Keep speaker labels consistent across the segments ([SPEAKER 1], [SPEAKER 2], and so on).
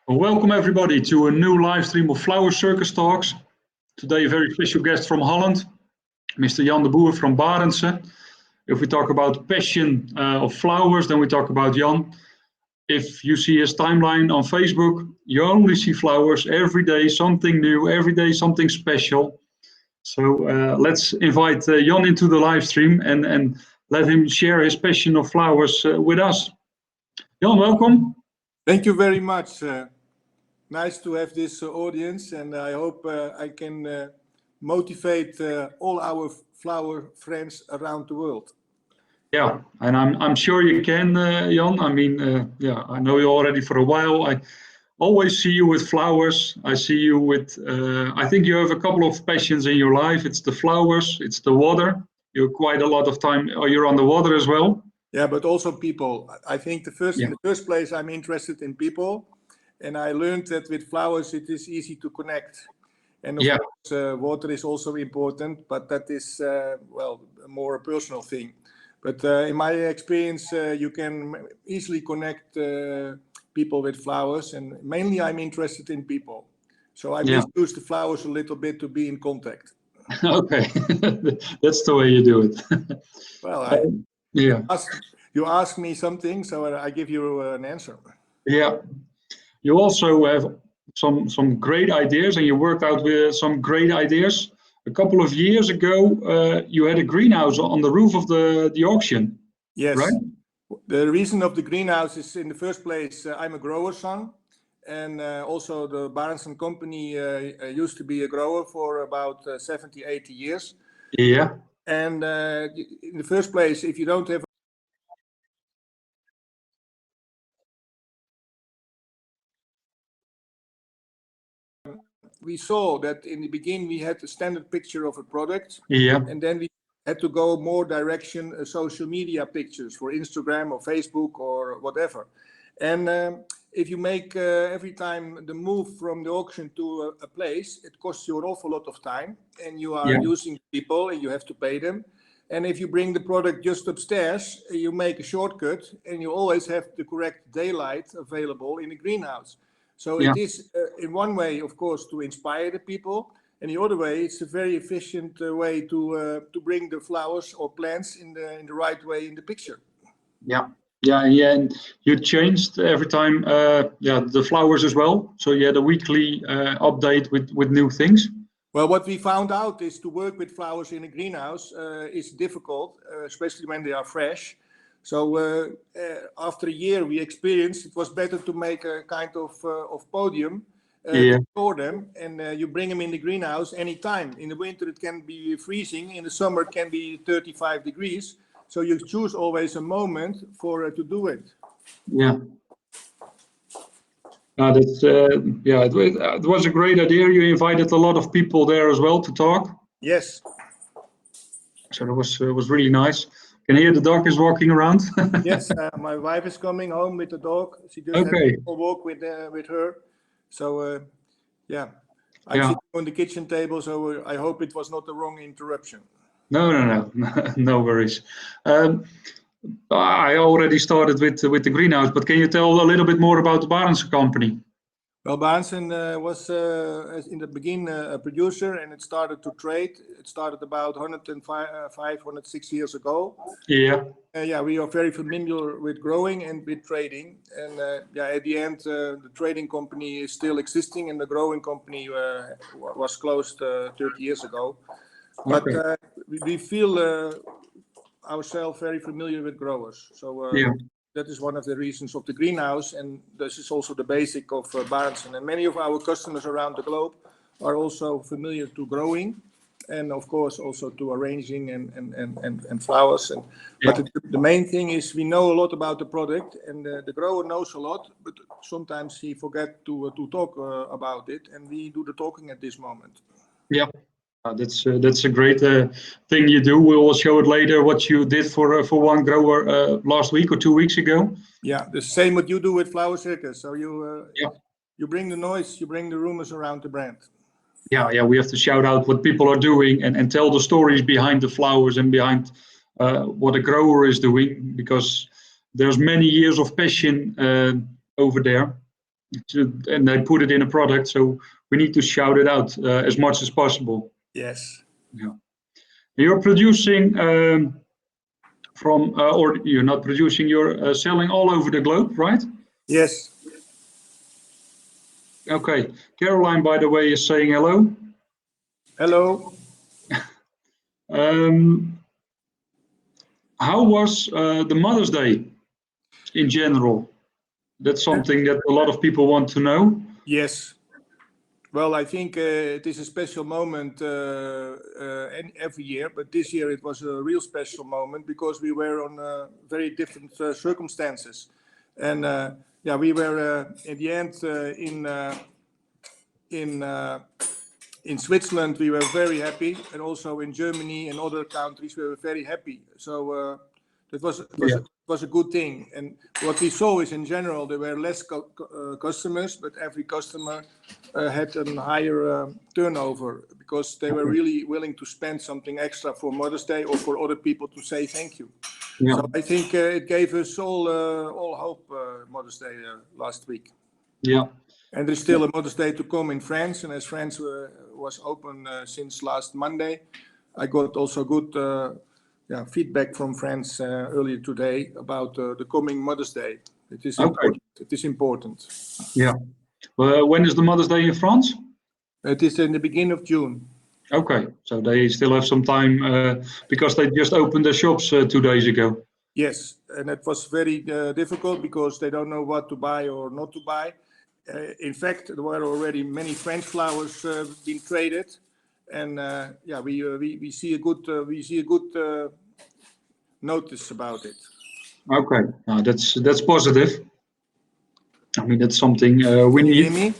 [SPEAKER 1] Well, welcome everybody to a new live stream of Flower Circus Talks. Today a very special guest from Holland, Mr. Jan de Boer from Barendsen. If we talk about passion of flowers, then we talk about Jan. If you see his timeline on Facebook, you only see flowers every day, something new, every day something special. So let's invite Jan into the live stream and let him share his passion of flowers with us. Jan, welcome.
[SPEAKER 2] Thank you very much. Nice to have this audience, and I hope I can motivate all our flower friends around the world.
[SPEAKER 1] Yeah, and I'm sure you can, Jan. I mean, yeah, I know you already for a while. I always see you with flowers. I see you with. I think you have a couple of passions in your life. It's the flowers. It's the water. You're quite a lot of time. Or you're on the water as well.
[SPEAKER 2] Yeah, but also people. I think in the first place, I'm interested in people, and I learned that with flowers it is easy to connect. And of course, water is also important, but that is well, more a personal thing. But in my experience, you can easily connect people with flowers, and mainly I'm interested in people. So I misuse the flowers a little bit to be in contact.
[SPEAKER 1] Okay, that's the way you do it.
[SPEAKER 2] Well, you ask me something, so I give you an answer.
[SPEAKER 1] Yeah, you also have some great ideas, and you worked out with some great ideas. A couple of years ago, you had a greenhouse on the roof of the auction.
[SPEAKER 2] Yes.
[SPEAKER 1] Right?
[SPEAKER 2] The reason of the greenhouse is, in the first place, I'm a grower's son, and also the Barendsen company used to be a grower for about 70, 80 years.
[SPEAKER 1] Yeah.
[SPEAKER 2] And in the first place, if you don't have we saw that in the beginning we had a standard picture of a product, and then we had to go more direction social media pictures for Instagram or Facebook or whatever. And if you make every time the move from the auction to a place, it costs you an awful lot of time, and you are using people and you have to pay them. And if you bring the product just upstairs, you make a shortcut, and you always have the correct daylight available in the greenhouse. So it is, in one way, of course, to inspire the people, and the other way, it's a very efficient way to bring the flowers or plants in the right way in the picture.
[SPEAKER 1] Yeah, and you changed every time, the flowers as well. So you had a weekly update with new things.
[SPEAKER 2] Well, what we found out is to work with flowers in a greenhouse is difficult, especially when they are fresh. So after a year, we experienced it was better to make a kind of podium, to store them, and you bring them in the greenhouse anytime. In the winter, it can be freezing. In the summer, it can be 35 degrees. So you choose always a moment to do it.
[SPEAKER 1] Yeah. That's it was a great idea. You invited a lot of people there as well to talk.
[SPEAKER 2] Yes.
[SPEAKER 1] So that was really nice. Can you hear the dog is walking around?
[SPEAKER 2] Yes, my wife is coming home with the dog. She just had a walk with her. So I'm sitting on the kitchen table. So I hope it was not the wrong interruption.
[SPEAKER 1] No worries. I already started with the greenhouse, but can you tell a little bit more about the Barendsen company?
[SPEAKER 2] Well, Barendsen was in the beginning a producer, and it started to trade. It started about 106 years ago.
[SPEAKER 1] Yeah.
[SPEAKER 2] We are very familiar with growing and with trading. And at the end, the trading company is still existing, and the growing company was closed 30 years ago. But we feel ourselves very familiar with growers. So that is one of the reasons of the greenhouse, and this is also the basic of Barendsen. And many of our customers around the globe are also familiar to growing, and of course also to arranging and flowers. But the main thing is we know a lot about the product, and the grower knows a lot, but sometimes he forgets to talk about it, and we do the talking at this moment.
[SPEAKER 1] Yeah. That's a great thing you do. We will show it later what you did for one grower last week or 2 weeks ago.
[SPEAKER 2] Yeah, the same what you do with Flower Circus. So you bring the noise, you bring the rumors around the brand.
[SPEAKER 1] Yeah, we have to shout out what people are doing and tell the stories behind the flowers and behind what a grower is doing, because there's many years of passion over there. and they put it in a product. So we need to shout it out as much as possible.
[SPEAKER 2] Yes.
[SPEAKER 1] Yeah. You're producing or you're not producing, you're selling all over the globe, right?
[SPEAKER 2] Yes.
[SPEAKER 1] Okay. Caroline, by the way, is saying hello.
[SPEAKER 2] Hello.
[SPEAKER 1] How was the Mother's Day in general? That's something that a lot of people want to know.
[SPEAKER 2] Yes. Well, I think it is a special moment every year, but this year it was a real special moment because we were on very different circumstances. And yeah, we were in the end in Switzerland, we were very happy, and also in Germany and other countries, we were very happy. So that was a good thing. And what we saw is, in general, there were less customers, but every customer had a higher turnover because they were really willing to spend something extra for Mother's Day or for other people to say thank you. Yeah. So I think it gave us all hope, Mother's Day last week.
[SPEAKER 1] Yeah.
[SPEAKER 2] And there's still a Mother's Day to come in France, and as France was open since last Monday, I got also good feedback from France earlier today about the coming Mother's Day. It is important. It is important.
[SPEAKER 1] Yeah. When is the Mother's Day in France?
[SPEAKER 2] It is in the beginning of June.
[SPEAKER 1] Okay, so they still have some time because they just opened their shops 2 days ago.
[SPEAKER 2] Yes, and it was very difficult because they don't know what to buy or not to buy. In fact, there were already many French flowers being traded, and yeah, we see a good notice about it.
[SPEAKER 1] Okay, that's positive. I mean, that's something we need.
[SPEAKER 2] Can you hear me?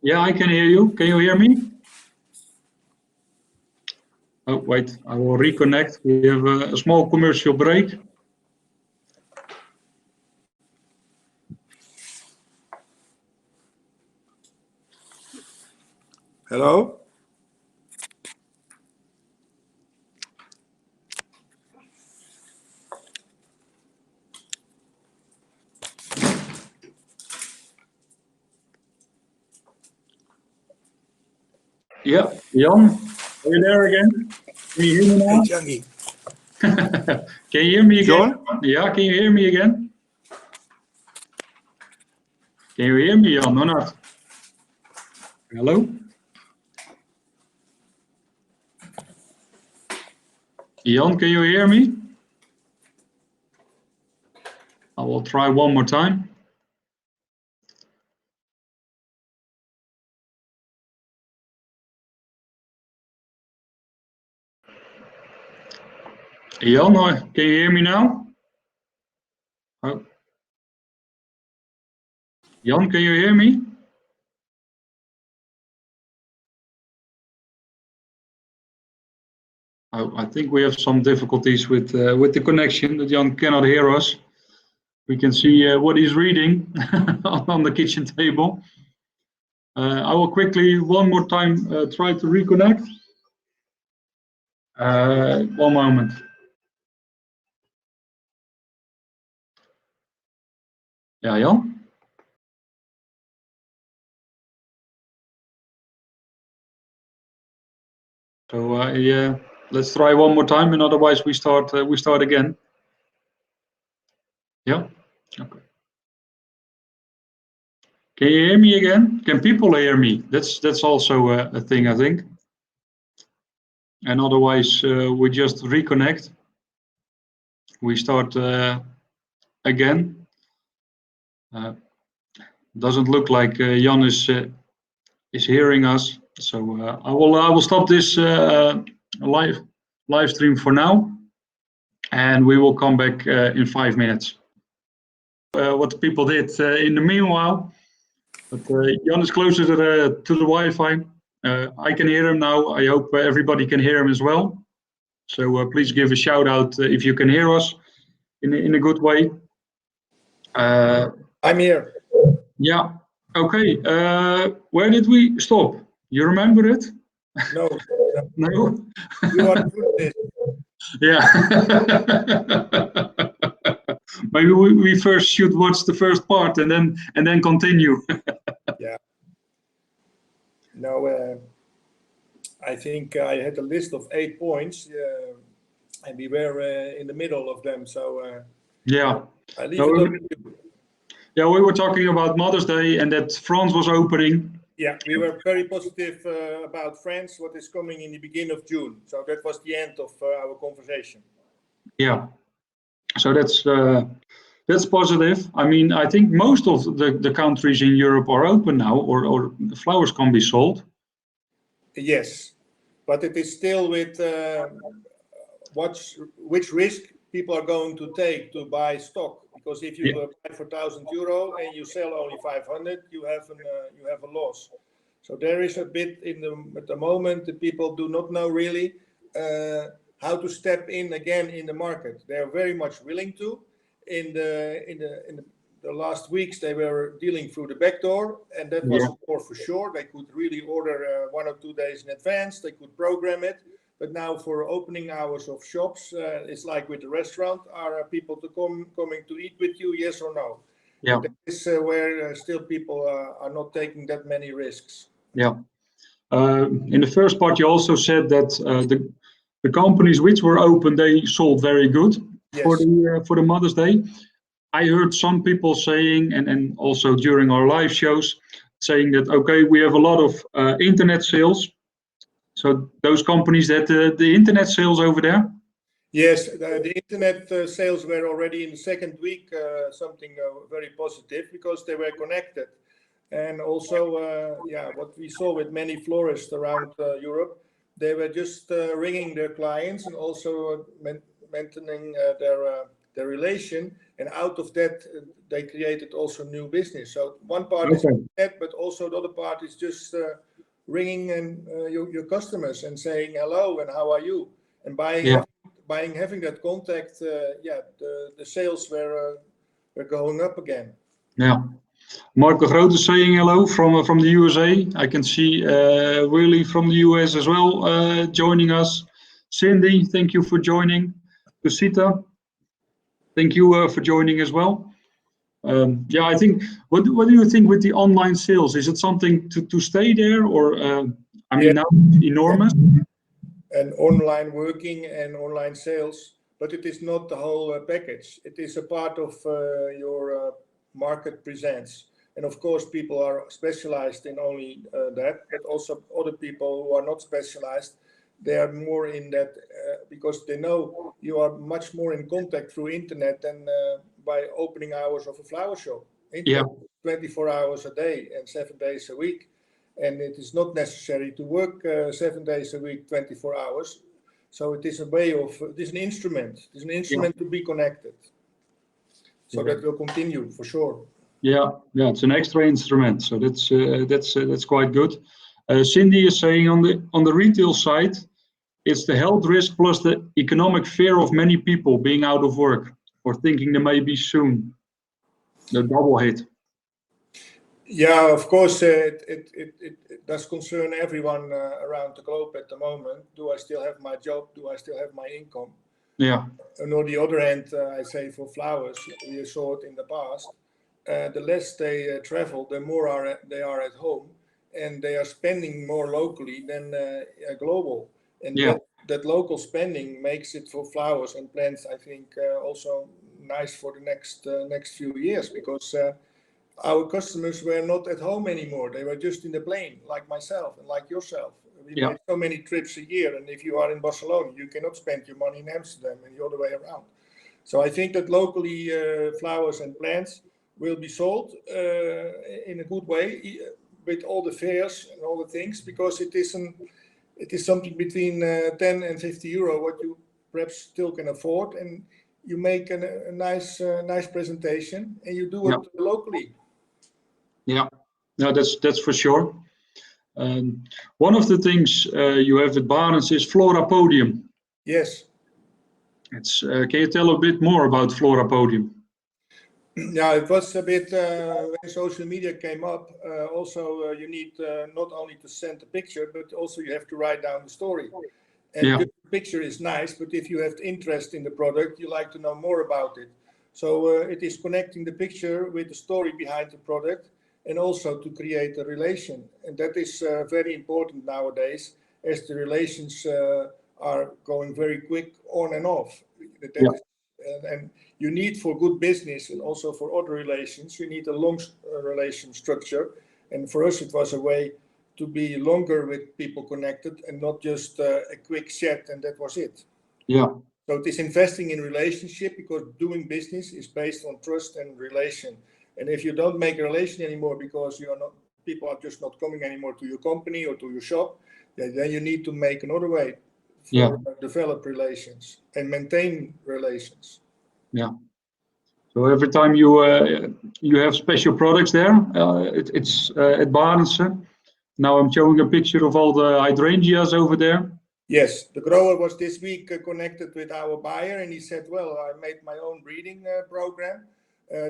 [SPEAKER 1] Yeah, I can hear you. Can you hear me? Oh, wait, I will reconnect. We have a small commercial break.
[SPEAKER 2] Hello?
[SPEAKER 1] Yeah, Jan, are you there again? Can you hear me now?
[SPEAKER 2] Hey, Changi.
[SPEAKER 1] Can you hear me again?
[SPEAKER 2] John?
[SPEAKER 1] Yeah, can you hear me again? Can you hear me, Jan, or not? Hello? Jan, can you hear me? I will try one more time. Jan, can you hear me now? Oh. Jan, can you hear me? Oh, I think we have some difficulties with the connection, that Jan cannot hear us. We can see what he's reading on the kitchen table. I will quickly, one more time, try to reconnect. One moment. Yeah, Jan? So yeah, let's try one more time, and otherwise we start again. Yeah. Okay. Can you hear me again? Can people hear me? That's also a thing, I think. And otherwise we just reconnect. We start again. Doesn't look like Jan is hearing us. So I will stop this live stream for now, and we will come back in 5 minutes. What the people did in the meanwhile, but Jan is closer to the Wi-Fi. I can hear him now. I hope everybody can hear him as well. So please give a shout out if you can hear us in a good way.
[SPEAKER 2] I'm here.
[SPEAKER 1] Yeah. Okay. Where did we stop? You remember it?
[SPEAKER 2] No.
[SPEAKER 1] No.
[SPEAKER 2] You are good.
[SPEAKER 1] Yeah. Maybe we first should watch the first part and then continue.
[SPEAKER 2] Now, I think I had a list of 8 points, and we were in the middle of them. So
[SPEAKER 1] Yeah.
[SPEAKER 2] I leave
[SPEAKER 1] No,
[SPEAKER 2] it up to you.
[SPEAKER 1] yeah, we were talking about Mother's Day and that France was opening.
[SPEAKER 2] Yeah, we were very positive about France, what is coming in the beginning of June. So that was the end of our conversation.
[SPEAKER 1] Yeah. So that's positive. I mean, I think most of the countries in Europe are open now, or the flowers can be sold.
[SPEAKER 2] Yes, but it is still with which risk people are going to take to buy stock. Because if you buy for €1,000 and you sell only 500, you have a loss. So there is a bit at the moment that people do not know really how to step in again in the market. They are very much willing to. In the last weeks, they were dealing through the back door, and that was more for sure. They could really order 1 or 2 days in advance. They could program it. But now for opening hours of shops, it's like with the restaurant. Are people coming to eat with you, yes or no?
[SPEAKER 1] Yeah.
[SPEAKER 2] That is where still people are not taking that many risks.
[SPEAKER 1] Yeah. In the first part, you also said that the companies which were open, they sold very good for the Mother's Day. I heard some people saying, and also during our live shows, saying that, okay, we have a lot of internet sales. So those companies that the internet sales over there?
[SPEAKER 2] Yes, the internet sales were already in the second week something very positive because they were connected. And also, what we saw with many florists around Europe, they were just ringing their clients and also maintaining their relation. And out of that, they created also new business. So one part is that, but also the other part is just ringing and your customers and saying hello and how are you, and having that contact. The sales were going up again.
[SPEAKER 1] Yeah. Marco Grote is saying hello from the USA. I can see Willie from the US as well joining us. Cindy, thank you for joining. Kusita, thank you for joining as well. I think, what do you think with the online sales? Is it something to stay there, or now it's enormous?
[SPEAKER 2] And online working and online sales, but it is not the whole package. It is a part of your market presence. And of course, people are specialized in only that, but also other people who are not specialized, they are more in that because they know you are much more in contact through internet than by opening hours of a flower shop. Internet 24 hours a day and 7 days a week. And it is not necessary to work 7 days a week, 24 hours. So it is it is an instrument. It is an instrument to be connected. So that will continue for sure. Yeah,
[SPEAKER 1] it's an extra instrument. So that's quite good. Cindy is saying on the retail side, it's the health risk plus the economic fear of many people being out of work or thinking they may be soon. The double hit.
[SPEAKER 2] Yeah, of course, it does concern everyone around the globe at the moment. Do I still have my job? Do I still have my income?
[SPEAKER 1] Yeah.
[SPEAKER 2] And on the other hand, I say for flowers, we saw it in the past. The less they travel, the more they are at home, and they are spending more locally than global. And that local spending makes it for flowers and plants, I think, also nice for the next few years, because our customers were not at home anymore. They were just in the plane, like myself and like yourself. We made so many trips a year, and if you are in Barcelona, you cannot spend your money in Amsterdam and the other way around. So I think that locally flowers and plants will be sold in a good way with all the fairs and all the things, because it is something between 10 and 50 euro what you perhaps still can afford, and you make a nice presentation and you do it locally.
[SPEAKER 1] Yeah, no, that's for sure. One of the things you have at Barendsen is Flora Podium.
[SPEAKER 2] Yes.
[SPEAKER 1] Can you tell a bit more about Flora Podium?
[SPEAKER 2] Yeah, it was a bit when social media came up. Also, you need not only to send a picture, but also you have to write down the story. And the picture is nice, but if you have interest in the product, you like to know more about it. So it is connecting the picture with the story behind the product. and also to create a relation. And that is very important nowadays, as the relations are going very quick on and off. And you need, for good business and also for other relations, you need a long relation structure. And for us, it was a way to be longer with people connected and not just a quick chat and that was it.
[SPEAKER 1] Yeah.
[SPEAKER 2] So it is investing in relationship, because doing business is based on trust and relation. And if you don't make a relation anymore because people are just not coming anymore to your company or to your shop, then you need to make another way for develop relations and maintain relations.
[SPEAKER 1] Yeah. So every time you have special products there, it's at Barendsen. Now I'm showing a picture of all the hydrangeas over there.
[SPEAKER 2] Yes, the grower was this week connected with our buyer, and he said, well, I made my own breeding program.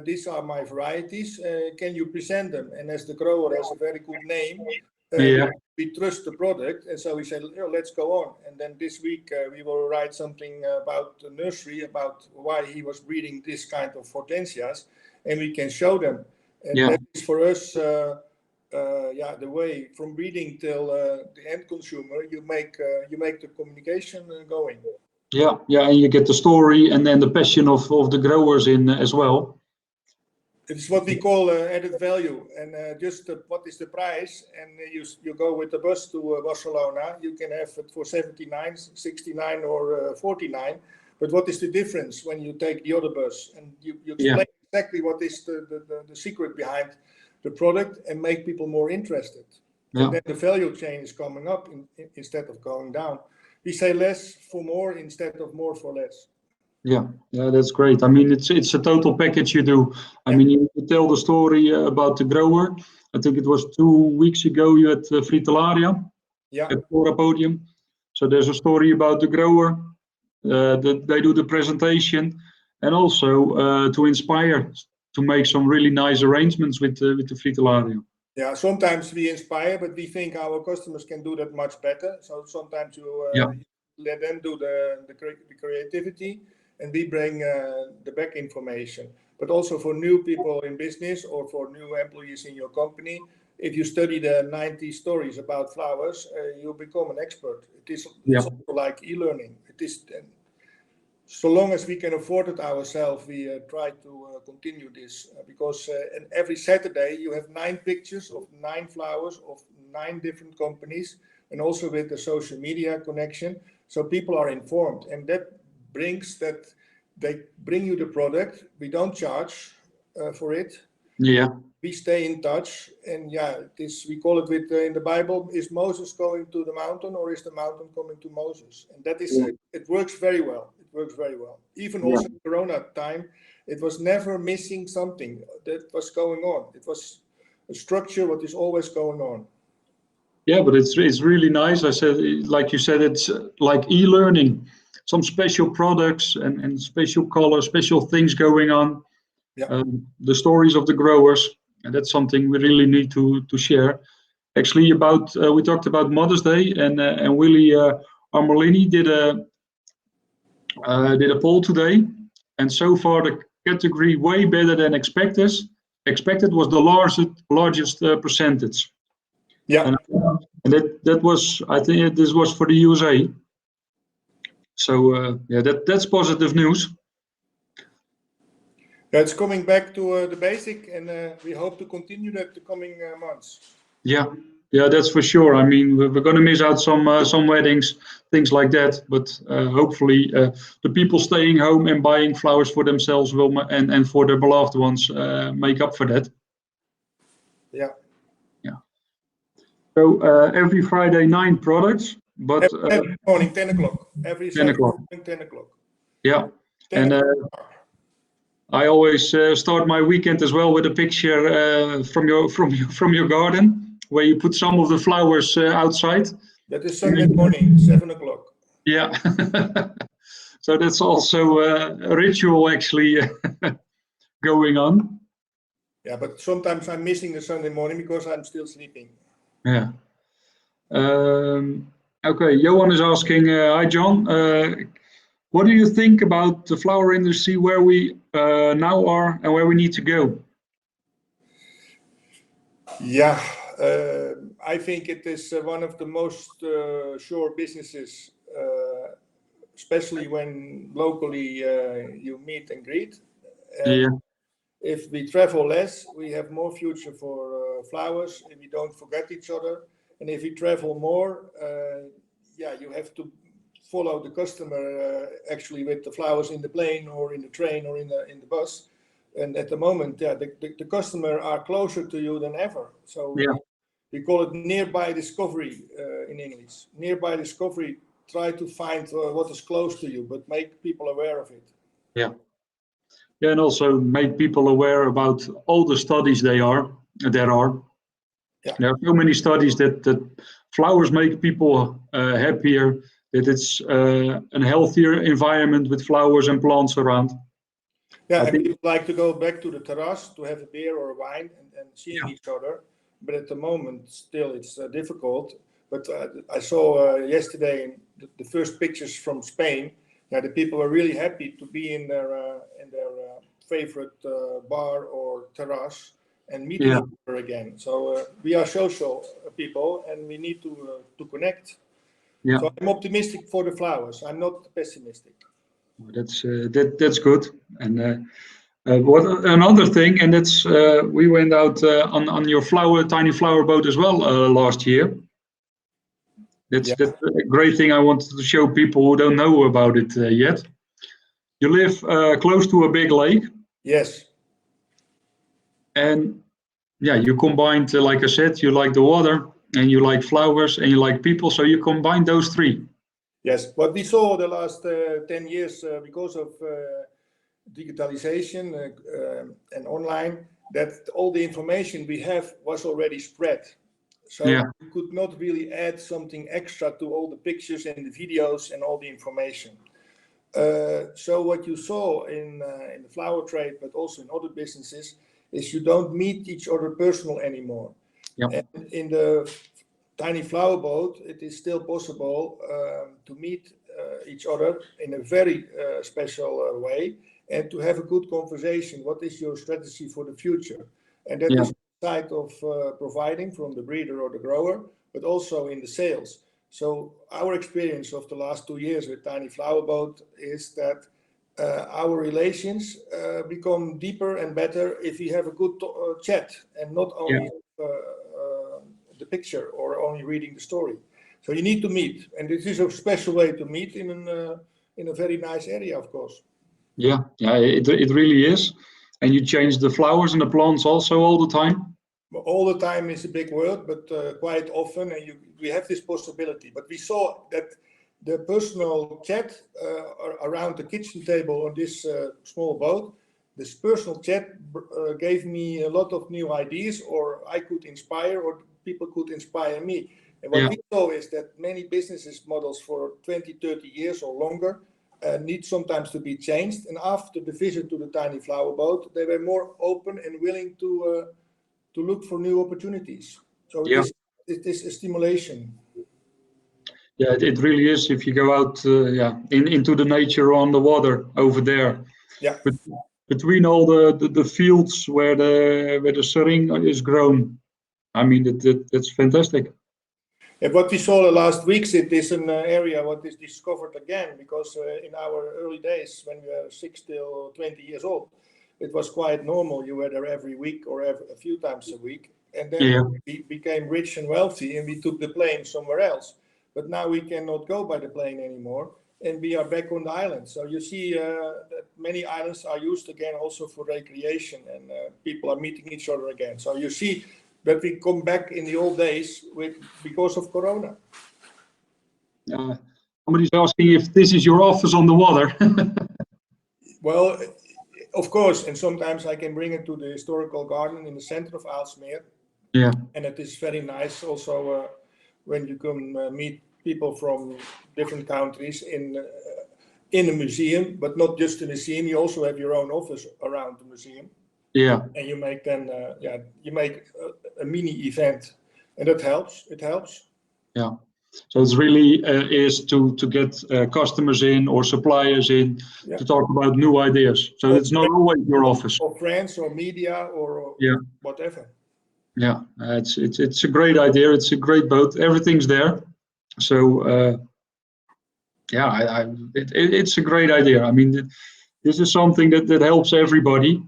[SPEAKER 2] These are my varieties. Can you present them? And as the grower has a very good name, we trust the product. And so we said, let's go on. And then this week we will write something about the nursery, about why he was breeding this kind of hortensias, and we can show them. And that is for us, the way from breeding till the end consumer. You make the communication going.
[SPEAKER 1] Yeah, and you get the story and then the passion of the growers in as well.
[SPEAKER 2] It's what we call added value, and just what is the price? And you go with the bus to Barcelona, you can have it for 79, 69, or 49. But what is the difference when you take the other bus? And you explain exactly what is the secret behind the product and make people more interested. And then the value chain is coming up instead of going down. We say less for more instead of more for less.
[SPEAKER 1] Yeah, that's great. I mean, it's a total package you do. I mean, you tell the story about the grower. I think it was 2 weeks ago you had Fritillaria at Flora Podium. So there's a story about the grower. They do the presentation, and also to inspire to make some really nice arrangements with the Fritillaria.
[SPEAKER 2] Yeah, sometimes we inspire, but we think our customers can do that much better. So sometimes you let them do the creativity, and we bring the back information. But also for new people in business or for new employees in your company, if you study the 90 stories about flowers, you become an expert. It's also like e-learning. It is, so long as we can afford it ourselves, we try to continue this, because every Saturday you have 9 pictures of 9 flowers of 9 different companies, and also with the social media connection, so people are informed, and that brings that they bring you the product. We don't charge for it.
[SPEAKER 1] Yeah.
[SPEAKER 2] We stay in touch, and we call it with in the Bible: is Moses going to the mountain, or is the mountain coming to Moses? And that is it works very well. It works very well. Even also in Corona time, it was never missing something that was going on. It was a structure what is always going on.
[SPEAKER 1] Yeah, but it's really nice. I said, like you said, it's like e-learning. Some special products and special colors, special things going on. The stories of the growers, and that's something we really need to share. Actually, we talked about Mother's Day, and Willy Armolini did a poll today, and so far the category way better than expected was the largest percentage.
[SPEAKER 2] Yeah,
[SPEAKER 1] and that was, I think this was for the USA. So that's positive news.
[SPEAKER 2] It's coming back to the basic, and we hope to continue that the coming months.
[SPEAKER 1] Yeah, that's for sure. I mean, we're going to miss out some weddings, things like that, but hopefully the people staying home and buying flowers for themselves will and for their beloved ones make up for that.
[SPEAKER 2] Yeah.
[SPEAKER 1] So every Friday 9 products, but
[SPEAKER 2] every morning 10 o'clock. Every
[SPEAKER 1] 10 o'clock.
[SPEAKER 2] Morning 10 o'clock.
[SPEAKER 1] Yeah, and I always start my weekend as well with a picture from your garden, where you put some of the flowers outside.
[SPEAKER 2] That is Sunday morning, 7 o'clock.
[SPEAKER 1] Yeah, so that's also a ritual actually going on.
[SPEAKER 2] Yeah, but sometimes I'm missing the Sunday morning because I'm still sleeping.
[SPEAKER 1] Yeah. Okay, Johan is asking, hi John, what do you think about the flower industry, where we now are and where we need to go?
[SPEAKER 2] Yeah, I think it is one of the most sure businesses, especially when locally you meet and greet. And
[SPEAKER 1] Yeah,
[SPEAKER 2] if we travel less, we have more future for flowers, and we don't forget each other. And if we travel more, yeah, you have to follow the customer actually with the flowers in the plane or in the train or in the bus. And at the moment, yeah, the customer are closer to you than ever. So
[SPEAKER 1] yeah,
[SPEAKER 2] we call it nearby discovery in English. Nearby discovery. Try to find what is close to you, but make people aware of it.
[SPEAKER 1] yeah. Yeah, and also make people aware about all the studies there are.
[SPEAKER 2] Yeah.
[SPEAKER 1] There are so many studies that flowers make people happier, that it's a healthier environment with flowers and plants around.
[SPEAKER 2] Yeah,
[SPEAKER 1] I
[SPEAKER 2] and
[SPEAKER 1] think,
[SPEAKER 2] people like to go back to the terrace to have a beer or a wine and seeing
[SPEAKER 1] yeah,
[SPEAKER 2] each other. But at the moment, still, it's difficult. But I saw yesterday the first pictures from Spain. Yeah, the people are really happy to be in their favorite bar or terrace and meeting
[SPEAKER 1] yeah,
[SPEAKER 2] each other again. So we are social people, and we need to connect.
[SPEAKER 1] yeah.
[SPEAKER 2] So I'm optimistic for the flowers. I'm not pessimistic.
[SPEAKER 1] That's good. And what another thing, and that's we went out on your tiny flower boat as well last year.
[SPEAKER 2] Yeah.
[SPEAKER 1] That's a great thing I wanted to show people who don't know about it yet. You live close to a big lake,
[SPEAKER 2] Yes.
[SPEAKER 1] and yeah, you combined, like I said, you like the water, and you like flowers, and you like people, so you combine those three.
[SPEAKER 2] Yes, what we saw the last 10 years because of digitalization and online, that all the information we have was already spread. So
[SPEAKER 1] Yeah,
[SPEAKER 2] we could not really add something extra to all the pictures and the videos and all the information. So what you saw in the flower trade, but also in other businesses, is you don't meet each other personal anymore.
[SPEAKER 1] yeah,
[SPEAKER 2] And in the tiny flower boat, it is still possible to meet each other in a very special way and to have a good conversation. What is your strategy for the future? And that
[SPEAKER 1] yeah,
[SPEAKER 2] is the side of providing from the breeder or the grower, but also in the sales. So our experience of the last 2 years with Tiny Flower Boat is that our relations become deeper and better if we have a good chat and not
[SPEAKER 1] yeah,
[SPEAKER 2] only the picture or only reading the story. So you need to meet, and this is a special way to meet in a very nice area, of course.
[SPEAKER 1] yeah, yeah. It really is. And you change the flowers and the plants also all the time.
[SPEAKER 2] All the time is a big word, but quite often, and we have this possibility. But we saw that the personal chat around the kitchen table on this small boat, this personal chat gave me a lot of new ideas, or I could inspire, or people could inspire me. And what
[SPEAKER 1] Yeah,
[SPEAKER 2] we saw is that many business models for 20, 30 years or longer need sometimes to be changed. And after the visit to the Tiny Flower Boat, they were more open and willing to look for new opportunities. So
[SPEAKER 1] yeah,
[SPEAKER 2] it is a stimulation.
[SPEAKER 1] yeah. It really is. If you go out, yeah, into the nature on the water over there,
[SPEAKER 2] Yeah.
[SPEAKER 1] but between all the fields where the sering is grown, I mean that's fantastic.
[SPEAKER 2] And what we saw the last weeks, it is an area what is discovered again, because in our early days, when we were 6 till 20 years old, it was quite normal. You were there every week or a few times a week. And then
[SPEAKER 1] Yeah,
[SPEAKER 2] we became rich and wealthy and we took the plane somewhere else. But now we cannot go by the plane anymore and we are back on the island. So you see that many islands are used again also for recreation and people are meeting each other again. So you see that we come back in the old days because of Corona.
[SPEAKER 1] somebody's asking if this is your office on the water.
[SPEAKER 2] Well, of course, and sometimes I can bring it to the historical garden in the center of Aalsmeer.
[SPEAKER 1] Yeah,
[SPEAKER 2] And it is very nice also when you can meet people from different countries in a museum, but not just a museum. You also have your own office around the museum,
[SPEAKER 1] yeah,
[SPEAKER 2] and you make then you make a mini event, and that helps. It helps.
[SPEAKER 1] yeah. So it's really is to get customers in or suppliers in
[SPEAKER 2] Yeah.
[SPEAKER 1] to talk about new ideas. So
[SPEAKER 2] Or
[SPEAKER 1] it's not always your office.
[SPEAKER 2] or friends or media or
[SPEAKER 1] Yeah,
[SPEAKER 2] whatever.
[SPEAKER 1] Yeah, it's a great idea. It's a great boat. Everything's there. So yeah, it's a great idea. I mean, this is something that helps everybody.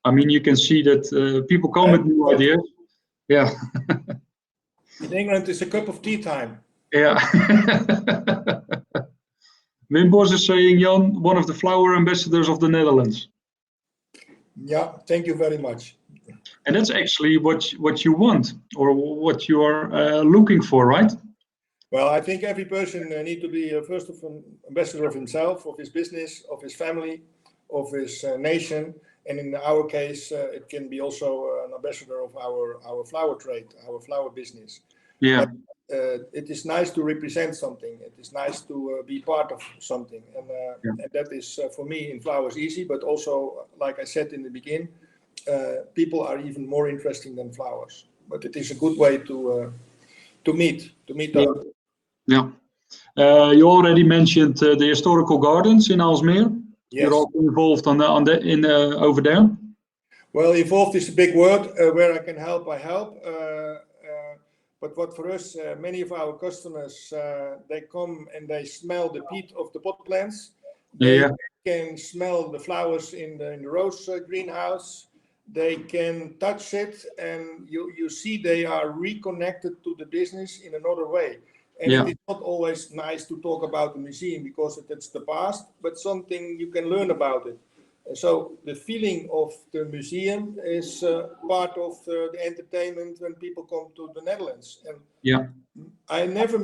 [SPEAKER 1] I mean, you can see that people come with new ideas. Yeah,
[SPEAKER 2] In England, it's a cup of tea time.
[SPEAKER 1] yeah. Wim Bos is saying, Jan, one of the flower ambassadors of the Netherlands.
[SPEAKER 2] Yeah, thank you very much.
[SPEAKER 1] And that's actually what you want, or what you are looking for, right?
[SPEAKER 2] Well, I think every person needs to be first of all ambassador of himself, of his business, of his family, of his nation, and in our case, it can be also an ambassador of our flower trade, our flower business.
[SPEAKER 1] Yeah.
[SPEAKER 2] But, it is nice to represent something. It is nice to be part of something, and that is for me in flowers easy. But also, like I said in the beginning, people are even more interesting than flowers. But it is a good way to meet
[SPEAKER 1] Yeah.
[SPEAKER 2] up.
[SPEAKER 1] Yeah. You already mentioned the historical gardens in Aalsmeer.
[SPEAKER 2] Yes.
[SPEAKER 1] You're also involved over there.
[SPEAKER 2] Well, involved is a big word. Where I can help, I help. But what for us, many of our customers, they come and they smell the peat of the pot plants. They can smell the flowers in the rose greenhouse. They can touch it, and you see they are reconnected to the business in another way. And it is not always nice to talk about the museum because it's the past, but something you can learn about it. So the feeling of the museum is part of the entertainment when people come to the Netherlands. And I never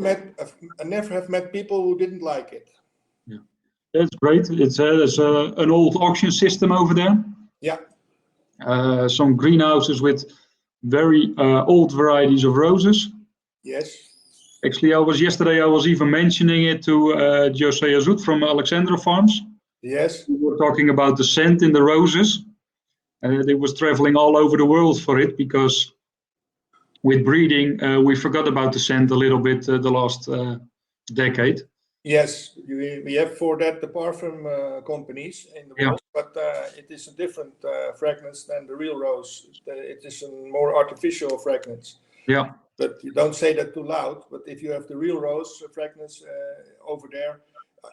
[SPEAKER 2] have met people who didn't like it.
[SPEAKER 1] Yeah, that's great. There's an old auction system over there.
[SPEAKER 2] Yeah.
[SPEAKER 1] Some greenhouses with very old varieties of roses.
[SPEAKER 2] Yes.
[SPEAKER 1] Actually, yesterday I was even mentioning it to José Azut from Alexandra Farms.
[SPEAKER 2] Yes.
[SPEAKER 1] We were talking about the scent in the roses. They was traveling all over the world for it because with breeding, we forgot about the scent a little bit the last decade.
[SPEAKER 2] Yes, we have for that the parfum companies in the world, but it is a different fragrance than the real rose. It is a more artificial fragrance.
[SPEAKER 1] Yeah.
[SPEAKER 2] But you don't say that too loud. But if you have the real rose fragrance over there,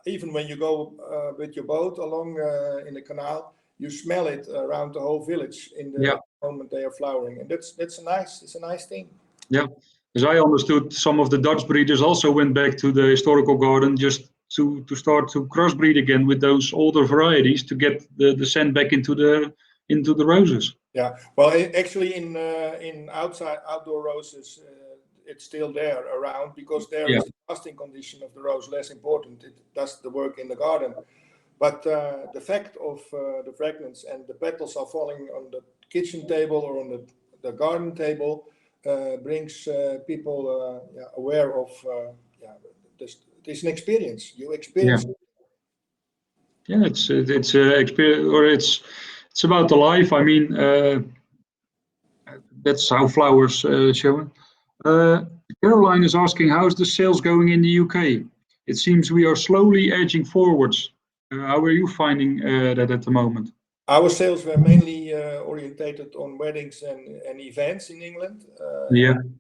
[SPEAKER 2] even when you go with your boat along in the canal, you smell it around the whole village in the moment they are flowering, and it's a nice thing.
[SPEAKER 1] Yeah, as I understood, some of the Dutch breeders also went back to the historical garden just to start to crossbreed again with those older varieties to get the scent back into the roses.
[SPEAKER 2] Yeah, well, actually, in outdoor roses, it's still there around because there is the lasting condition of the rose less important. It does the work in the garden, but the fact of the fragrance and the petals are falling on the kitchen table or on the garden table brings people aware of this. It's an experience. You experience.
[SPEAKER 1] Yeah, it's experience, or it's about the life. I mean, that's how flowers show. Caroline is asking, how's the sales going in the UK? It seems we are slowly edging forwards. How are you finding that at the moment?
[SPEAKER 2] Our sales were mainly orientated on weddings and events in England.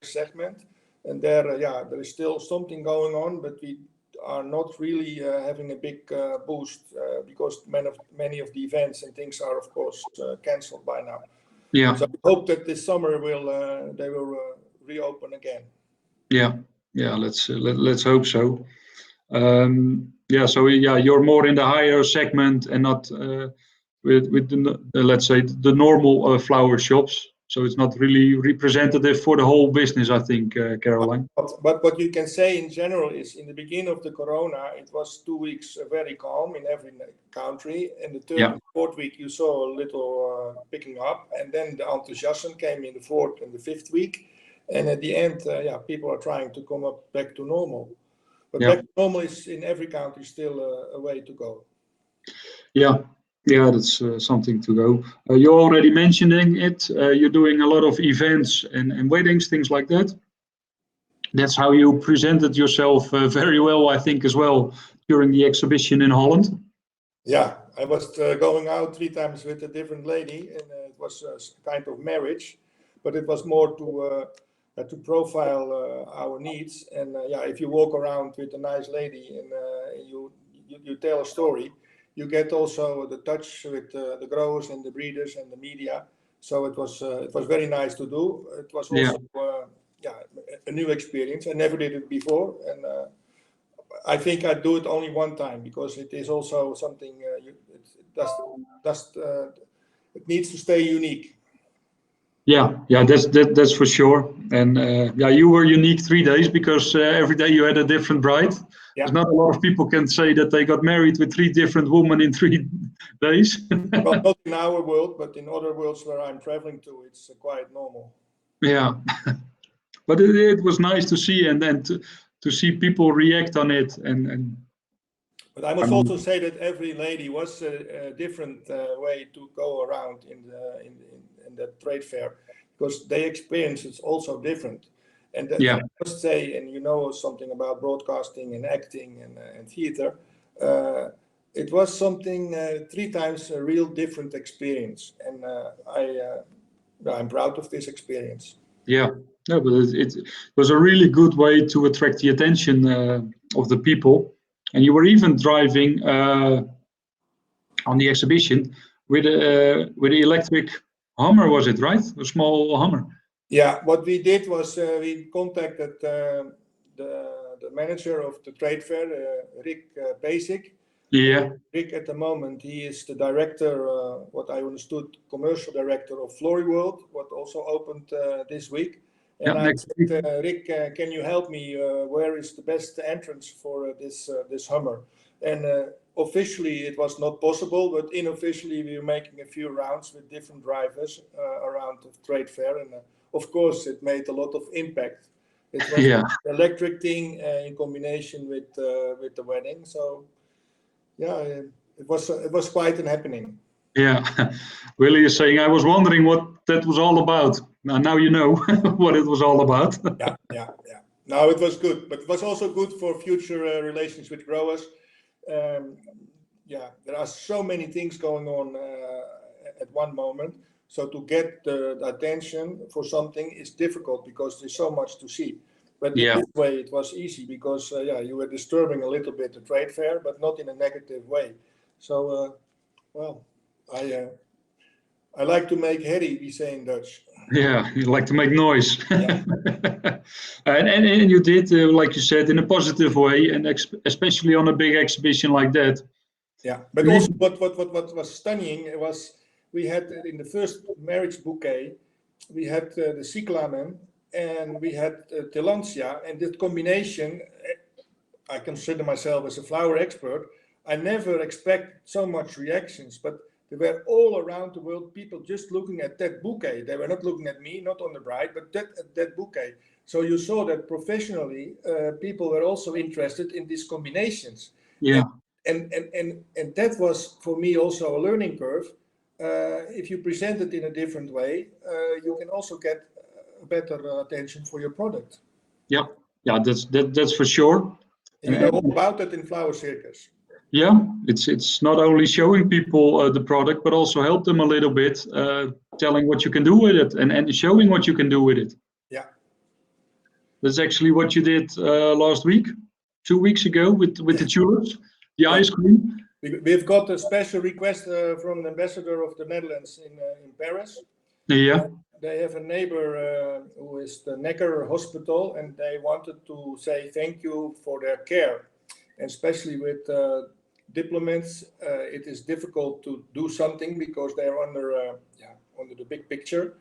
[SPEAKER 2] Segment, and there is still something going on, but we are not really having a big boost because many of the events and things are, of course, cancelled by now.
[SPEAKER 1] Yeah.
[SPEAKER 2] So I hope that this summer they will reopen again.
[SPEAKER 1] Yeah. Let's hope so. So you're more in the higher segment and not with the, let's say, the normal flower shops. So it's not really representative for the whole business, I think, Caroline.
[SPEAKER 2] But what you can say in general is in the beginning of the corona, it was 2 weeks very calm in every country. And the third and fourth week, you saw a little picking up. And then the enthusiasm came in the fourth and the fifth week. And at the end, people are trying to come up back to normal. But back to normal is in every country still a way to go.
[SPEAKER 1] Yeah, that's something to go. You're already mentioning it. You're doing a lot of events and weddings, things like that. That's how you presented yourself very well, I think, as well, during the exhibition in Holland.
[SPEAKER 2] Yeah, I was going out 3 times with a different lady, and it was a kind of marriage. but it was more to profile our needs. And if you walk around with a nice lady and you tell a story, you get also the touch with the growers and the breeders and the media. So it was very nice to do. It was also a new experience. I never did it before, and I think I do it only one time because it is also something it needs to stay unique.
[SPEAKER 1] Yeah, that's for sure. And you were unique 3 days because every day you had a different bride.
[SPEAKER 2] Yeah.
[SPEAKER 1] There's not a lot of people can say that they got married with 3 different women in 3 days.
[SPEAKER 2] Well, not in our world, but in other worlds where I'm traveling to, it's quite normal.
[SPEAKER 1] Yeah, but it was nice to see and to see people react on it. And
[SPEAKER 2] but I must also say that every lady was a different way to go around in the trade fair, because their experience is also different. And I must say, and you know something about broadcasting and acting and theater, it was something 3 times a real different experience, and I'm proud of this experience.
[SPEAKER 1] Yeah, no, but it was a really good way to attract the attention of the people. And you were even driving on the exhibition with the electric Hummer, was it right? A small Hummer.
[SPEAKER 2] Yeah, what we did was we contacted the manager of the trade fair, Rick Basic.
[SPEAKER 1] Yeah.
[SPEAKER 2] Rick, at the moment, he is the director, what I understood, commercial director of Flora World, what also opened this week. And I said, Rick, can you help me? Where is the best entrance for this Hummer? And officially, it was not possible, but unofficially, we were making a few rounds with different drivers around the trade fair. And of course, it made a lot of impact. It was an electric thing in combination with the wedding. So, yeah, it was quite an happening.
[SPEAKER 1] Yeah, Willie is saying, I was wondering what that was all about. Now you know what it was all about.
[SPEAKER 2] Yeah. No, it was good, but it was also good for future relations with growers. There are so many things going on at one moment. So to get the attention for something is difficult because there's so much to see. But in this way, it was easy because you were disturbing a little bit the trade fair, but not in a negative way. So, I like to make herrie, we say in Dutch.
[SPEAKER 1] Yeah, you like to make noise.
[SPEAKER 2] Yeah.
[SPEAKER 1] and you did, like you said, in a positive way, and especially on a big exhibition like that.
[SPEAKER 2] Yeah, but also what was stunning was we had in the first marriage bouquet, we had the cyclamen and we had Tillandsia, and that combination, I consider myself as a flower expert. I never expect so much reactions, but they were all around the world, people just looking at that bouquet. They were not looking at me, not on the bride, but that bouquet. So you saw that professionally, people were also interested in these combinations.
[SPEAKER 1] Yeah.
[SPEAKER 2] And that was for me also a learning curve. If you present it in a different way, you can also get better attention for your product.
[SPEAKER 1] Yeah, that's for sure.
[SPEAKER 2] And you know all about that in Flower Circus.
[SPEAKER 1] Yeah, it's not only showing people the product, but also help them a little bit, telling what you can do with it and showing what you can do with it.
[SPEAKER 2] Yeah.
[SPEAKER 1] That's actually what you did last week, 2 weeks ago with the tulips, the ice cream.
[SPEAKER 2] We've got a special request from the ambassador of the Netherlands in Paris.
[SPEAKER 1] Yeah.
[SPEAKER 2] They have a neighbor who is the Necker Hospital, and they wanted to say thank you for their care. And especially with diplomats, it is difficult to do something because they're under the big picture.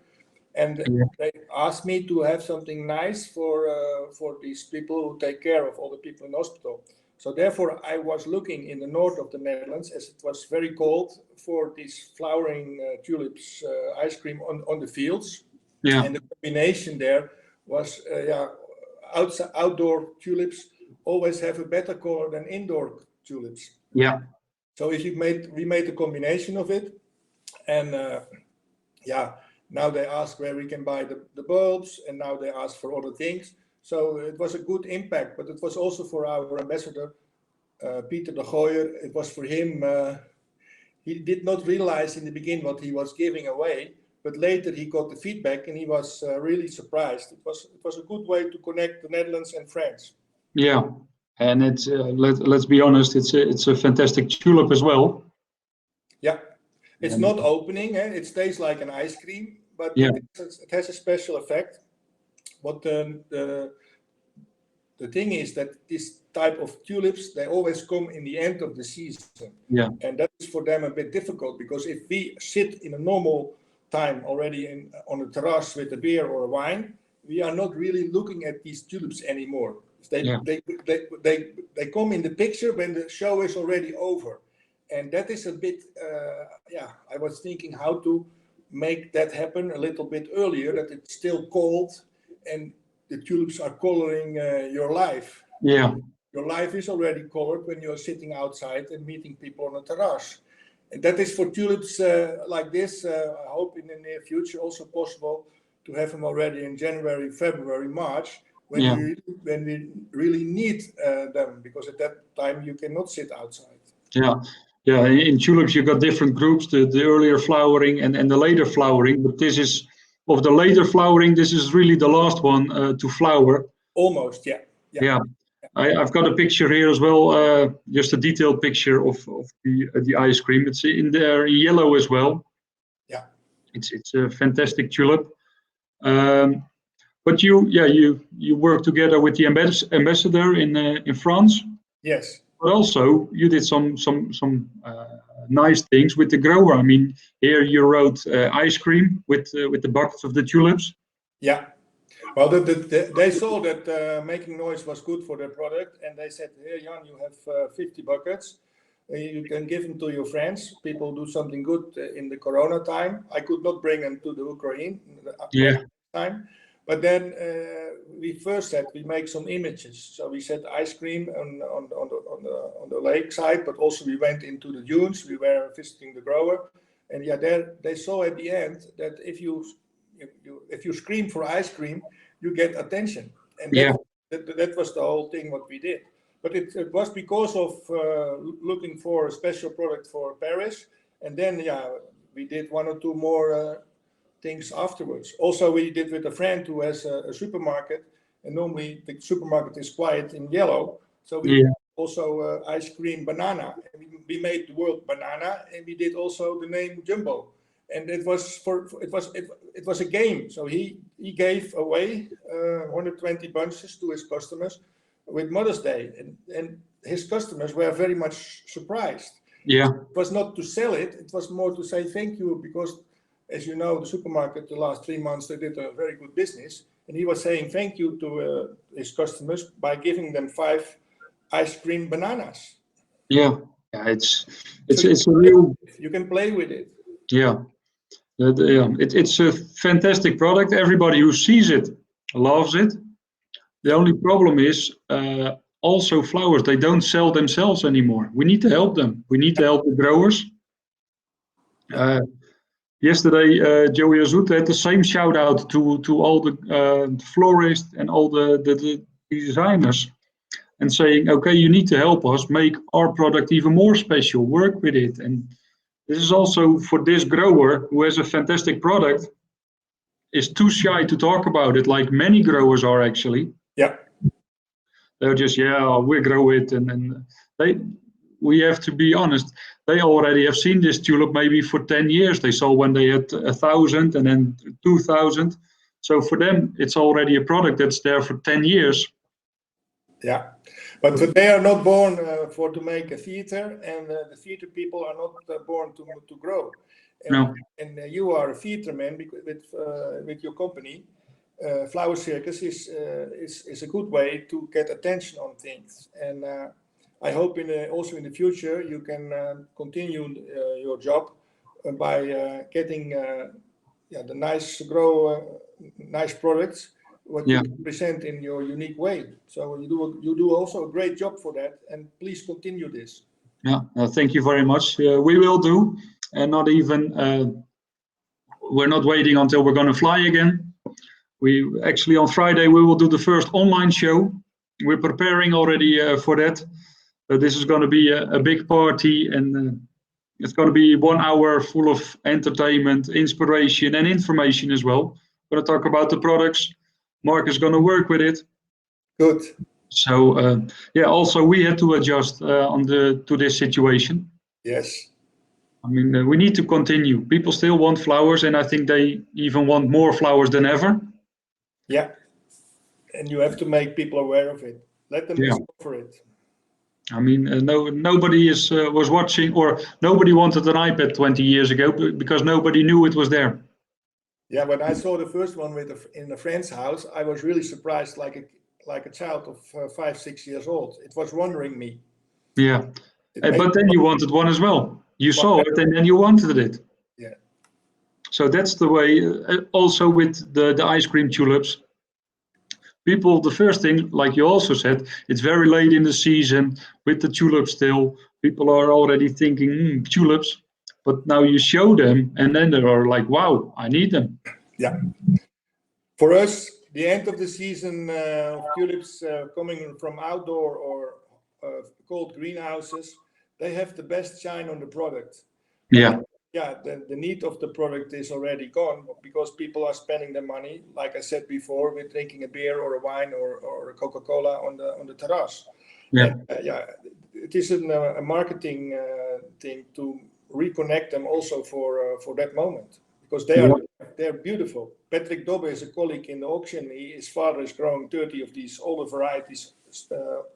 [SPEAKER 2] And they asked me to have something nice for these people who take care of all the people in the hospital. So therefore, I was looking in the north of the Netherlands, as it was very cold, for these flowering tulips ice cream on the fields.
[SPEAKER 1] Yeah.
[SPEAKER 2] And the combination there was outdoor tulips always have a better color than indoor tulips.
[SPEAKER 1] Yeah.
[SPEAKER 2] So if we made a combination of it, and now they ask where we can buy the bulbs, and now they ask for other things. So it was a good impact, but it was also for our ambassador, Peter de Gooijer. It was for him, he did not realize in the beginning what he was giving away, But later he got the feedback and he was really surprised. It was a good way to connect the Netherlands and France.
[SPEAKER 1] Yeah, and it's let's be honest, it's a fantastic tulip as well.
[SPEAKER 2] Yeah, it's
[SPEAKER 1] And
[SPEAKER 2] not opening, it stays like an ice cream, but
[SPEAKER 1] yeah,
[SPEAKER 2] it has a special effect. What the thing is that this type of tulips, they always come in the end of the season.
[SPEAKER 1] yeah,
[SPEAKER 2] And that is for them a bit difficult, because if we sit in a normal time already on a terrace with a beer or a wine, we are not really looking at these tulips anymore. They come in the picture when the show is already over. And that is a bit, I was thinking how to make that happen a little bit earlier, that it's still cold and the tulips are coloring your life.
[SPEAKER 1] yeah,
[SPEAKER 2] Your life is already colored when you're sitting outside and meeting people on a terrace. And that is for tulips like this. I hope in the near future also possible to have them already in January, February, March, when we really need them, because at that time you cannot sit outside.
[SPEAKER 1] yeah. Yeah, in tulips you got different groups, the earlier flowering and the later flowering, but this is, of the later flowering, this is really the last one to flower.
[SPEAKER 2] Almost, yeah.
[SPEAKER 1] Yeah. I've got a picture here as well, just a detailed picture of the ice cream. It's in there in yellow as well.
[SPEAKER 2] Yeah.
[SPEAKER 1] It's a fantastic tulip. But you work together with the ambassador in France.
[SPEAKER 2] Yes.
[SPEAKER 1] But also you did some nice things with the grower. I mean, here you wrote ice cream with the buckets of the tulips.
[SPEAKER 2] Yeah. Well, they saw that making noise was good for their product, and they said, "Here, Jan, you have 50 buckets. You can give them to your friends. People do something good in the Corona time." I could not bring them to the Ukraine time, but then we first said we make some images. So we said ice cream on the lake side, but also we went into the dunes. We were visiting the grower, and there they saw at the end that if you scream for ice cream, you get attention, and that was the whole thing what we did. But it was because of looking for a special product for Paris, and then we did one or two more things afterwards. Also, we did with a friend who has a supermarket, and normally the supermarket is quite in yellow, so we also ice cream banana. And we made the word banana, and we did also the name Jumbo. And it was a game. So he gave away 120 bunches to his customers with Mother's Day, and his customers were very much surprised.
[SPEAKER 1] Yeah,
[SPEAKER 2] it was not to sell it; it was more to say thank you, because, as you know, the supermarket the last 3 months they did a very good business, and he was saying thank you to his customers by giving them 5 ice cream bananas.
[SPEAKER 1] Yeah, it's a real.
[SPEAKER 2] You can play with it.
[SPEAKER 1] Yeah. It's a fantastic product. Everybody who sees it loves it. The only problem is also flowers, they don't sell themselves anymore. We need to help them. We need to help the growers. Yesterday, Joey Azut had the same shout out to all the florists and all the designers, and saying, okay, you need to help us make our product even more special, work with it. And this is also for this grower who has a fantastic product, is too shy to talk about it, like many growers are actually.
[SPEAKER 2] Yeah.
[SPEAKER 1] They're just, we grow it. And we have to be honest, they already have seen this tulip maybe for 10 years. They saw when they had 1,000 and then 2,000. So for them, it's already a product that's there for 10 years.
[SPEAKER 2] Yeah, but they are not born to make a theater, and the theater people are not born to grow. And,
[SPEAKER 1] No.
[SPEAKER 2] And you are a theater man with your company. Flower Circus is a good way to get attention on things, and I hope also in the future you can continue your job by getting the nice products what you can present in your unique way. So you do also a great job for that, and please continue this.
[SPEAKER 1] Yeah, thank you very much. We will do, and not even we're not waiting until we're going to fly again. We actually on Friday we will do the first online show. We're preparing already for that. This is going to be a big party, and It's going to be 1 hour full of entertainment, inspiration, and information as well. We're going to talk about the products. Mark is going to work with it.
[SPEAKER 2] Good.
[SPEAKER 1] So yeah, also we had to adjust to this situation.
[SPEAKER 2] Yes.
[SPEAKER 1] I mean, we need to continue. People still want flowers, and I think they even want more flowers than ever.
[SPEAKER 2] Yeah. And you have to make people aware of it. Let them discover it.
[SPEAKER 1] I mean, nobody was watching, or nobody wanted an iPad 20 years ago because nobody knew it was there.
[SPEAKER 2] Yeah, when I saw the first one in a friend's house, I was really surprised, like a child of 5, 6 years old. It was wondering me.
[SPEAKER 1] Yeah, but then you wanted one as well. You saw it, and then you wanted it.
[SPEAKER 2] Yeah.
[SPEAKER 1] So that's the way. Also with the ice cream tulips. People, the first thing, like you also said, it's very late in the season with the tulips still. People are already thinking, tulips. But now you show them, and then they are like, wow, I need them.
[SPEAKER 2] Yeah. For us, the end of the season of tulips coming from outdoor or cold greenhouses, they have the best shine on the product.
[SPEAKER 1] Yeah.
[SPEAKER 2] Yeah, the need of the product is already gone because people are spending the money, like I said before, with drinking a beer or a wine or a Coca-Cola on the terrace.
[SPEAKER 1] Yeah.
[SPEAKER 2] And, yeah, it is a marketing thing to reconnect them also for that moment because they're beautiful. Patrick Dobbe is a colleague in the auction. His father is growing 30 of these older varieties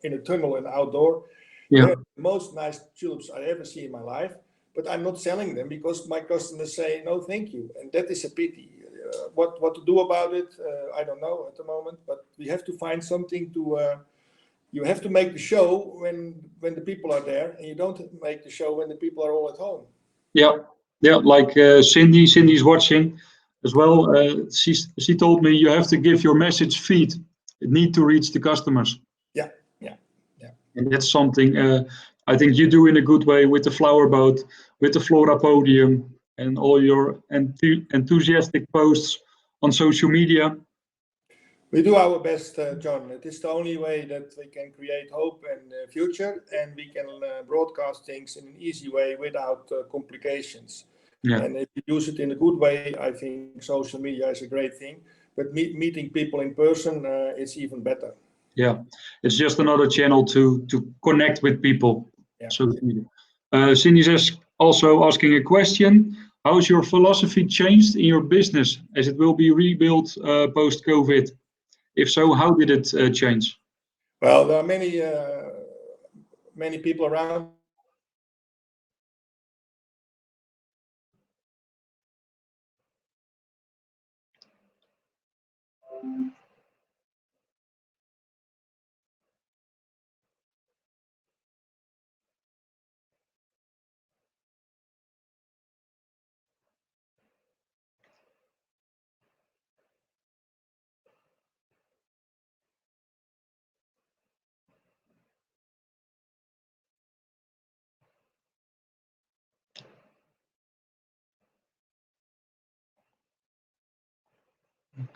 [SPEAKER 2] in a tunnel and outdoor.
[SPEAKER 1] Yeah.
[SPEAKER 2] They're the most nice tulips I ever see in my life. But I'm not selling them because my customers say no, thank you, and that is a pity. What to do about it? I don't know at the moment. But we have to find something to. You have to make the show when the people are there, and you don't make the show when the people are all at home.
[SPEAKER 1] Yeah, yeah. Like Cindy's watching as well. She told me you have to give your message feed. It need to reach the customers.
[SPEAKER 2] Yeah.
[SPEAKER 1] And that's something I think you do in a good way with the flower boat, with the Flora Podium, and all your enthusiastic posts on social media.
[SPEAKER 2] We do our best, John. It is the only way that we can create hope and future, and we can broadcast things in an easy way without complications.
[SPEAKER 1] Yeah.
[SPEAKER 2] And if you use it in a good way, I think social media is a great thing. But meeting people in person, it's even better.
[SPEAKER 1] Yeah, it's just another channel to connect with people.
[SPEAKER 2] Yeah.
[SPEAKER 1] So, Cindy's also asking a question. How has your philosophy changed in your business as it will be rebuilt post-COVID? If so, how did it change?
[SPEAKER 2] Well, there are many people around.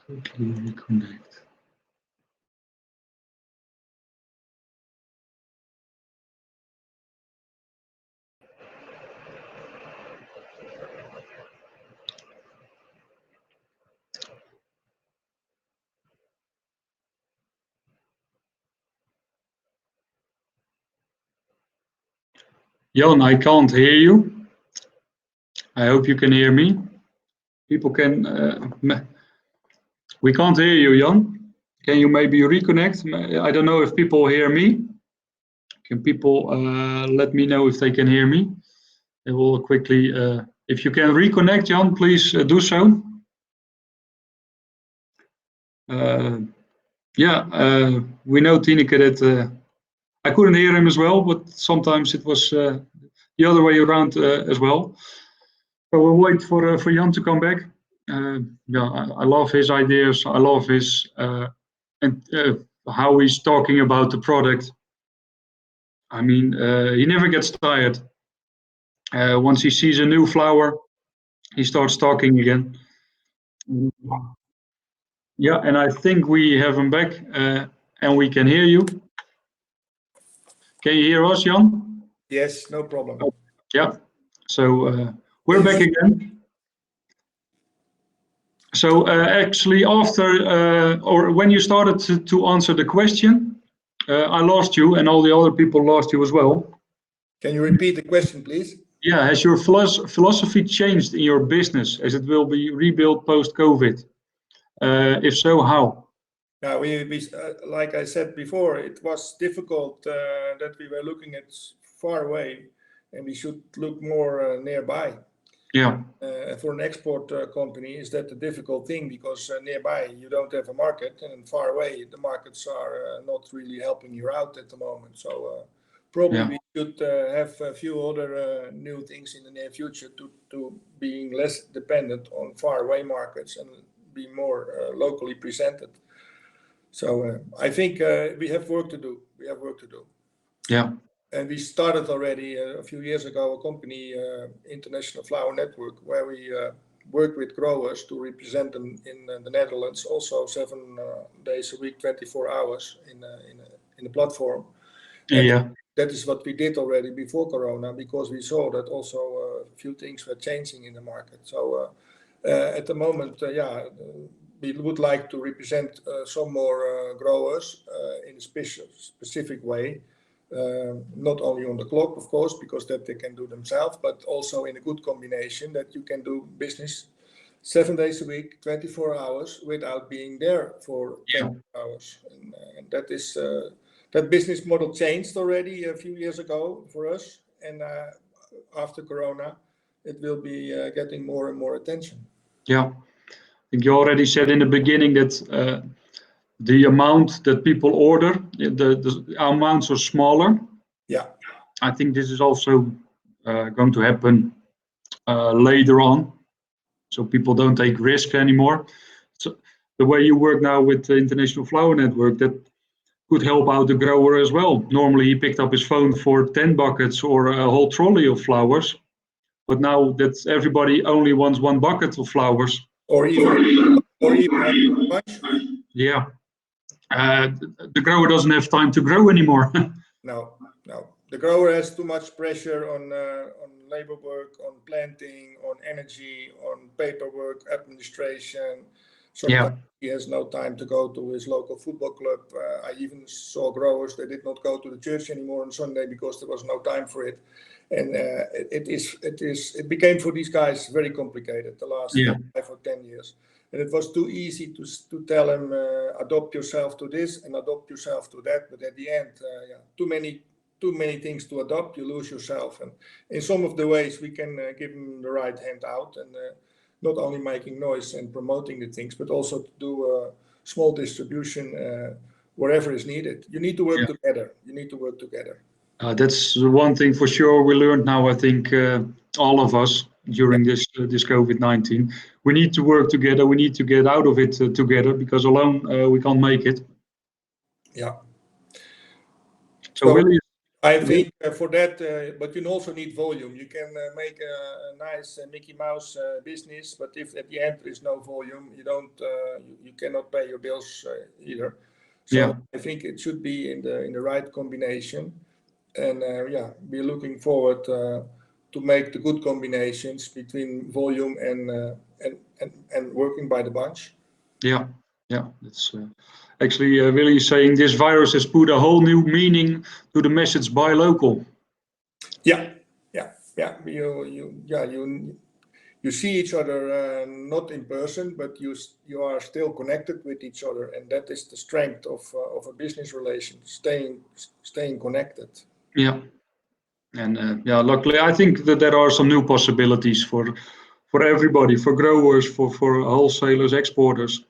[SPEAKER 1] Quickly reconnect. Jan, I can't hear you. I hope you can hear me. People can. We can't hear you, Jan. Can you maybe reconnect? I don't know if people hear me. Can people let me know if they can hear me? They will quickly. If you can reconnect, Jan, please do so. Yeah, we know Tineke that I couldn't hear him as well, but sometimes it was the other way around as well. So we'll wait for Jan to come back. Yeah, I love his ideas. I love his and how he's talking about the product. I mean, he never gets tired. Once he sees a new flower, he starts talking again. Yeah, and I think we have him back, and we can hear you. Can you hear us, Jan?
[SPEAKER 2] Yes, no problem.
[SPEAKER 1] Yeah. So we're back again. So actually, after or when you started to answer the question, I lost you, and all the other people lost you as well.
[SPEAKER 2] Can you repeat the question, please?
[SPEAKER 1] Yeah, has your philosophy changed in your business as it will be rebuilt post-COVID? If so, how?
[SPEAKER 2] Yeah, we like I said before, it was difficult that we were looking at far away, and we should look more nearby.
[SPEAKER 1] Yeah.
[SPEAKER 2] For an export company, is that a difficult thing because nearby you don't have a market, and far away the markets are not really helping you out at the moment. So probably we should have a few other new things in the near future to being less dependent on far away markets and be more locally presented. So I think we have work to do. We have work to do.
[SPEAKER 1] Yeah.
[SPEAKER 2] And we started already a few years ago a company, International Flower Network, where we work with growers to represent them in the Netherlands, also 7 days a week, 24 hours in the platform. And
[SPEAKER 1] Yeah.
[SPEAKER 2] that is what we did already before Corona, because we saw that also a few things were changing in the market. So at the moment, we would like to represent some more growers in a specific way. Not only on the clock, of course, because that they can do themselves, but also in a good combination that you can do business 7 days a week, 24 hours without being there for 10 hours. And that is that business model changed already a few years ago for us. And after Corona, it will be getting more and more attention.
[SPEAKER 1] Yeah. I think you already said in the beginning that the amount that people order, the amounts are smaller.
[SPEAKER 2] Yeah.
[SPEAKER 1] I think this is also going to happen later on. So people don't take risk anymore. So the way you work now with the International Flower Network, that could help out the grower as well. Normally he picked up his phone for 10 buckets or a whole trolley of flowers. But now that everybody only wants 1 bucket of flowers.
[SPEAKER 2] Or even much.
[SPEAKER 1] Yeah. The grower doesn't have time to grow anymore.
[SPEAKER 2] No. The grower has too much pressure on labor work, on planting, on energy, on paperwork, administration. Sometimes he has no time to go to his local football club. I even saw growers that did not go to the church anymore on Sunday because there was no time for it. And it became for these guys very complicated the last 5 or 10 years. And it was too easy to tell them, adopt yourself to this and adopt yourself to that. But at the end, too many things to adopt, you lose yourself. And in some of the ways, we can give them the right hand out and not only making noise and promoting the things, but also to do small distribution wherever is needed. You need to work together. You need to work together.
[SPEAKER 1] That's the one thing for sure we learned now, I think, all of us during this COVID-19. We need to work together. We need to get out of it together, because alone we can't make it.
[SPEAKER 2] Yeah.
[SPEAKER 1] So Willie,
[SPEAKER 2] I think for that, but you also need volume. You can make a nice Mickey Mouse business, but if at the end there is no volume, you cannot pay your bills either. So I think it should be in the right combination. And we're looking forward to make the good combinations between volume and working by the bunch.
[SPEAKER 1] Yeah. That's actually Willie is saying this virus has put a whole new meaning to the message buy local.
[SPEAKER 2] Yeah. You see each other not in person, but you are still connected with each other, and that is the strength of a business relation, staying connected.
[SPEAKER 1] Yeah. And luckily I think that there are some new possibilities for everybody, for growers, for wholesalers, exporters.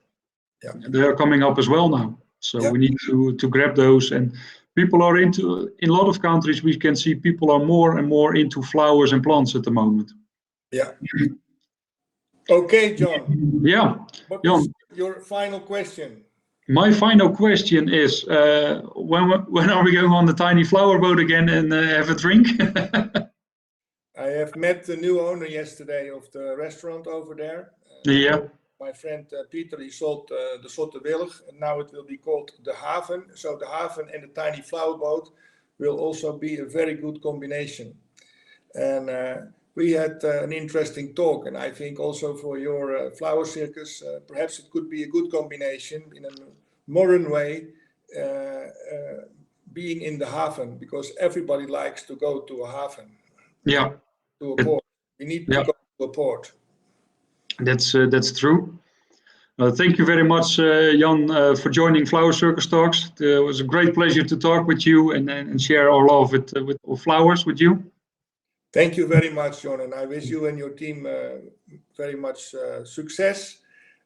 [SPEAKER 2] Yeah.
[SPEAKER 1] They are coming up as well now. So we need to grab those, and people are in a lot of countries we can see people are more and more into flowers and plants at the moment.
[SPEAKER 2] Yeah. Okay, John.
[SPEAKER 1] Yeah.
[SPEAKER 2] What
[SPEAKER 1] John,
[SPEAKER 2] is your final question?
[SPEAKER 1] My final question is, when are we going on the tiny flower boat again and have a drink?
[SPEAKER 2] I have met the new owner yesterday of the restaurant over there. My friend Peter, he sold the Zotte Willig, and now it will be called the Haven. So the Haven and the tiny flower boat will also be a very good combination. And we had an interesting talk, and I think also for your flower circus, perhaps it could be a good combination in a modern way, being in the haven, because everybody likes to go to a haven.
[SPEAKER 1] Yeah.
[SPEAKER 2] To a port. We need to go to a port.
[SPEAKER 1] That's true. Thank you very much, Jan, for joining Flower Circus Talks. It was a great pleasure to talk with you and share our love with flowers with you.
[SPEAKER 2] Thank you very much, John, and I wish you and your team very much success.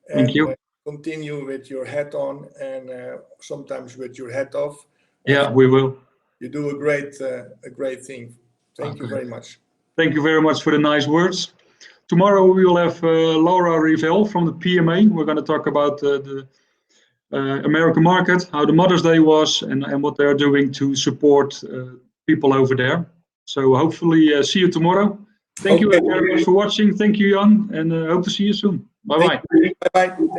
[SPEAKER 2] And,
[SPEAKER 1] Thank you.
[SPEAKER 2] Continue with your hat on and sometimes with your hat off.
[SPEAKER 1] Yeah, we will.
[SPEAKER 2] You do a great thing. Thank you very much.
[SPEAKER 1] Thank you very much for the nice words. Tomorrow we will have Laura Rivel from the PMA. We're going to talk about the American market, how the Mother's Day was, and what they're doing to support people over there. So hopefully see you tomorrow. Thank you very much for watching. Thank you, Jan, and hope to see you soon. Bye-bye.
[SPEAKER 2] Bye-bye.